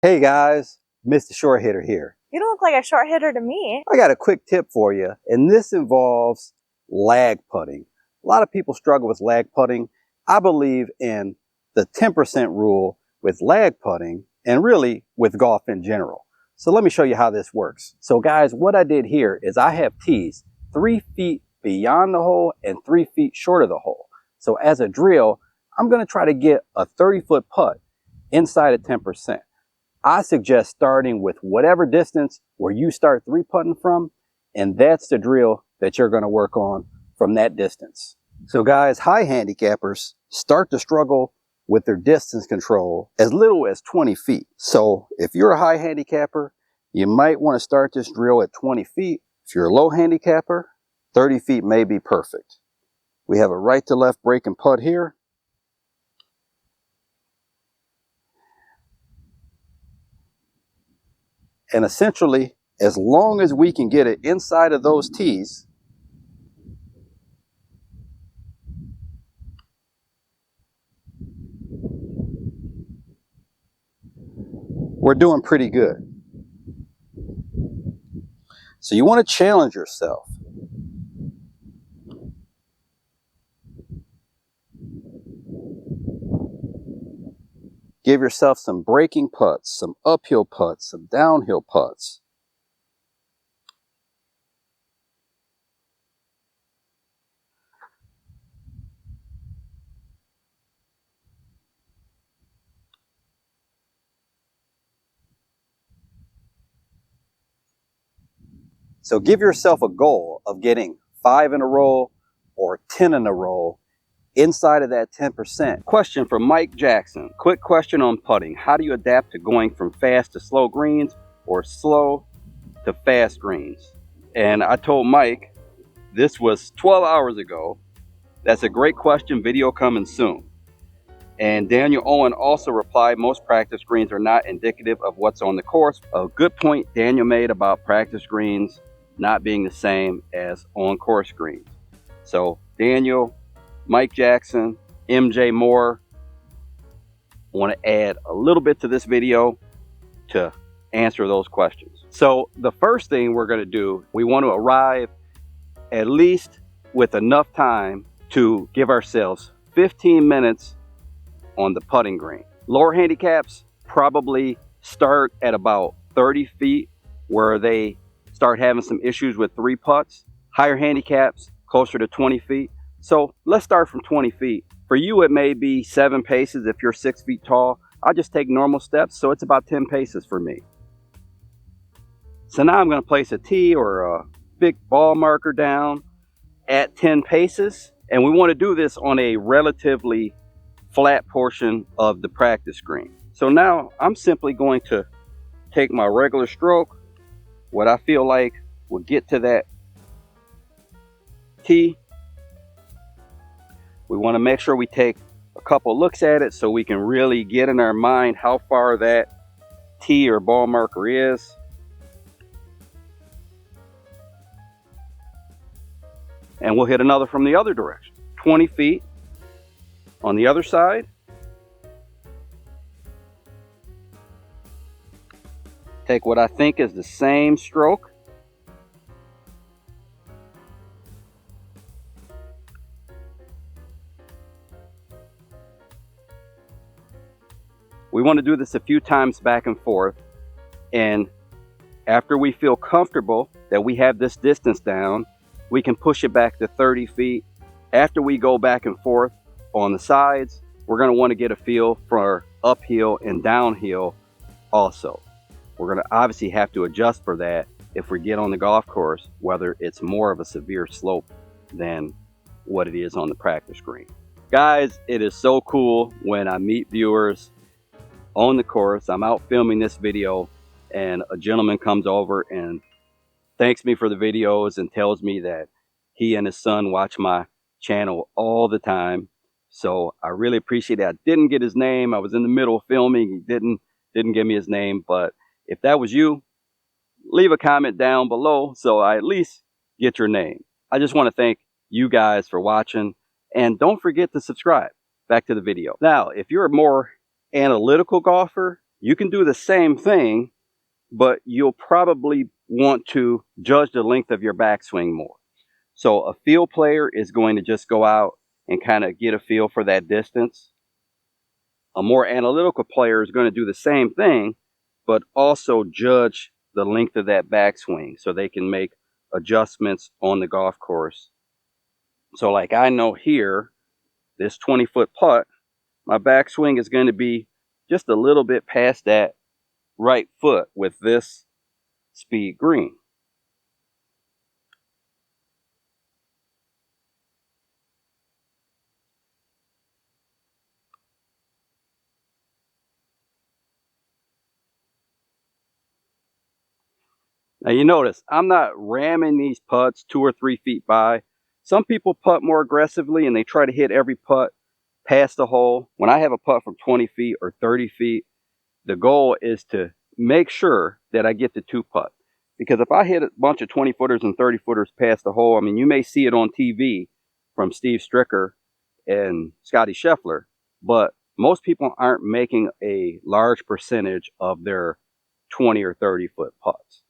Hey guys, Mr. Short Hitter here. You don't look like a short hitter to me. I got a quick tip for you, and this involves lag putting. A lot of people struggle with lag putting. I believe in the 10% rule with lag putting and really with golf in general. So let me show you how this works. So guys, what I did here is I have tees 3 feet beyond the hole and 3 feet short of the hole. So as a drill, I'm going to try to get a 30-foot putt inside of 10%. I suggest starting with whatever distance where you start 3-putting from, and that's the drill that you're going to work on from that distance. So guys, high handicappers start to struggle with their distance control as little as 20 feet. So if you're a high handicapper, you might want to start this drill at 20 feet. If you're a low handicapper, 30 feet may be perfect. We have a right to left break and putt here. And essentially, as long as we can get it inside of those tees, we're doing pretty good. So you want to challenge yourself. Give yourself some breaking putts, some uphill putts, some downhill putts. So give yourself a goal of getting 5 in a row or 10 in a row inside of that 10%. Question from Mike Jackson. Quick question on putting. How do you adapt to going from fast to slow greens or slow to fast greens? And I told Mike, this was 12 hours ago. That's a great question. Video coming soon. And Daniel Owen also replied, most practice greens are not indicative of what's on the course. A good point Daniel made about practice greens not being the same as on course greens. So Daniel, Mike Jackson, MJ Moore, want to add a little bit to this video to answer those questions. So the first thing we're going to do, we want to arrive at least with enough time to give ourselves 15 minutes on the putting green. Lower handicaps probably start at about 30 feet where they start having some issues with 3 putts. Higher handicaps closer to 20 feet. So let's start from 20 feet. For you, it may be 7 paces if you're 6 feet tall. I'll just take normal steps, so it's about 10 paces for me. So now I'm going to place a tee or a big ball marker down at 10 paces. And we want to do this on a relatively flat portion of the practice green. So now I'm simply going to take my regular stroke, what I feel like will get to that tee. We want to make sure we take a couple looks at it so we can really get in our mind how far that tee or ball marker is. And we'll hit another from the other direction. 20 feet on the other side. Take what I think is the same stroke. We want to do this a few times back and forth, and after we feel comfortable that we have this distance down, we can push it back to 30 feet. After we go back and forth on the sides, we're going to want to get a feel for uphill and downhill also. We're going to obviously have to adjust for that if we get on the golf course, whether it's more of a severe slope than what it is on the practice green. Guys, it is so cool when I meet viewers on the course. I'm out filming this video and a gentleman comes over and thanks me for the videos and tells me that he and his son watch my channel all the time. So I really appreciate it. I didn't get his name. I was in the middle of filming. He didn't give me his name, but if that was you, leave a comment down below so I at least get your name. I just want to thank you guys for watching, and don't forget to subscribe. Back to the video. Now, if you're a more analytical golfer, You can do the same thing, but you'll probably want to judge the length of your backswing more. So a field player is going to just go out and kind of get a feel for that distance. A more analytical player is going to do the same thing, but also judge the length of that backswing so they can make adjustments on the golf course. So like I know here, this 20-foot putt, my backswing is going to be just a little bit past that right foot with this speed green. Now you notice, I'm not ramming these putts 2 or 3 feet by. Some people putt more aggressively and they try to hit every putt past the hole. When I have a putt from 20 feet or 30 feet, the goal is to make sure that I get the 2 putt. Because if I hit a bunch of 20-footers and 30-footers past the hole, I mean, you may see it on TV from Steve Stricker and Scotty Scheffler, but most people aren't making a large percentage of their 20 or 30-foot putts.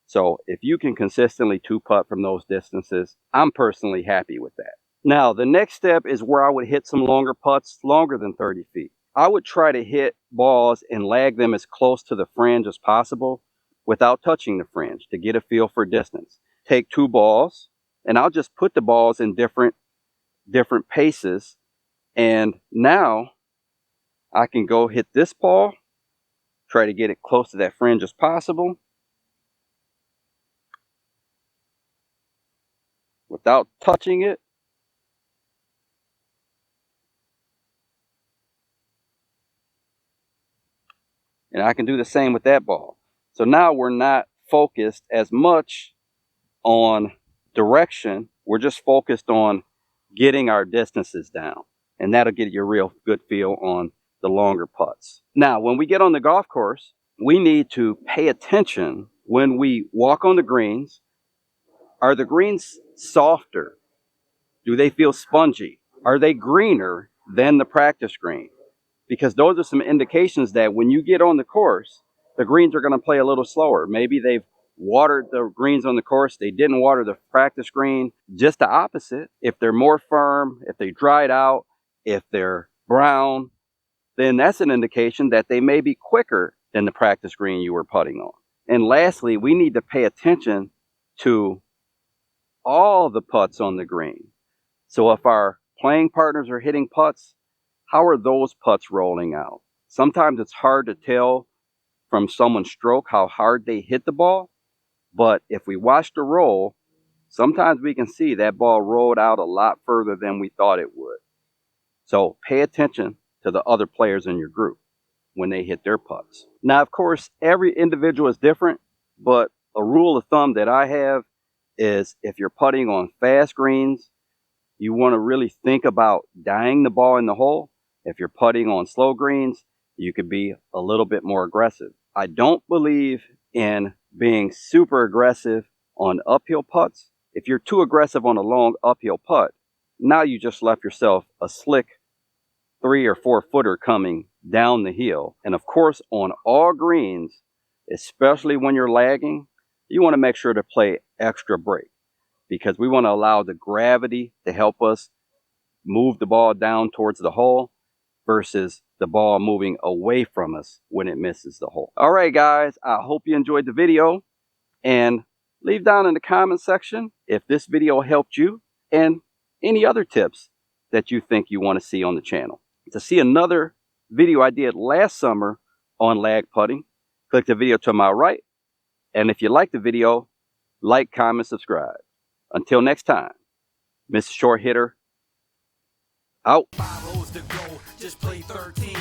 So if you can consistently 2-putt from those distances, I'm personally happy with that. Now, the next step is where I would hit some longer putts, longer than 30 feet. I would try to hit balls and lag them as close to the fringe as possible without touching the fringe to get a feel for distance. Take 2 balls, and I'll just put the balls in different paces. And now I can go hit this ball, try to get it close to that fringe as possible without touching it. And I can do the same with that ball. So now we're not focused as much on direction. We're just focused on getting our distances down. And that'll get you a real good feel on the longer putts. Now, when we get on the golf course, we need to pay attention when we walk on the greens. Are the greens softer? Do they feel spongy? Are they greener than the practice green? Because those are some indications that when you get on the course, the greens are going to play a little slower. Maybe they've watered the greens on the course. They didn't water the practice green. Just the opposite. If they're more firm, if they dried out, if they're brown, then that's an indication that they may be quicker than the practice green you were putting on. And lastly, we need to pay attention to all the putts on the green. So if our playing partners are hitting putts, how are those putts rolling out? Sometimes it's hard to tell from someone's stroke how hard they hit the ball, but if we watch the roll, sometimes we can see that ball rolled out a lot further than we thought it would. So pay attention to the other players in your group when they hit their putts. Now, of course, every individual is different, but a rule of thumb that I have is if you're putting on fast greens, you want to really think about dying the ball in the hole. If you're putting on slow greens, you could be a little bit more aggressive. I don't believe in being super aggressive on uphill putts. If you're too aggressive on a long uphill putt, now you just left yourself a slick 3 or 4 footer coming down the hill. And of course, on all greens, especially when you're lagging, you want to make sure to play extra break, because we want to allow the gravity to help us move the ball down towards the hole versus the ball moving away from us when it misses the hole. All right, guys, I hope you enjoyed the video, and leave down in the comment section if this video helped you and any other tips that you think you want to see on the channel. To see another video I did last summer on lag putting, click the video to my right, and if you like the video, like, comment, subscribe. Until next time, Mr. Short Hitter, out. 5 holes to go, just play 13.